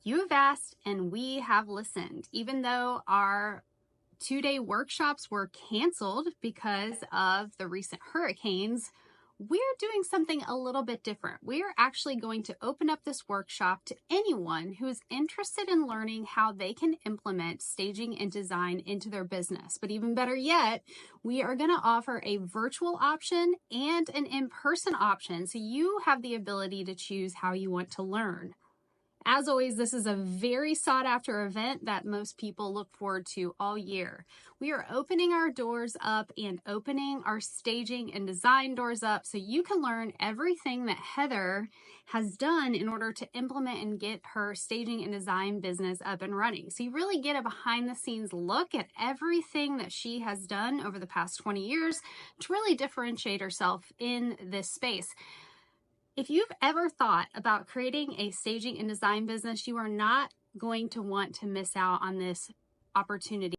You have asked and we have listened. Even though our 2-day workshops were canceled because of the recent hurricanes, we're doing something a little bit different. We're actually going to open up this workshop to anyone who is interested in learning how they can implement staging and design into their business. But even better yet, we are going to offer a virtual option and an in-person option, so you have the ability to choose how you want to learn. As always, this is a very sought after event that most people look forward to all year. We are opening our doors up and opening our staging and design doors up so you can learn everything that Heather has done in order to implement and get her staging and design business up and running. So you really get a behind the scenes look at everything that she has done over the past 20 years to really differentiate herself in this space. If you've ever thought about creating a staging and design business, you are not going to want to miss out on this opportunity.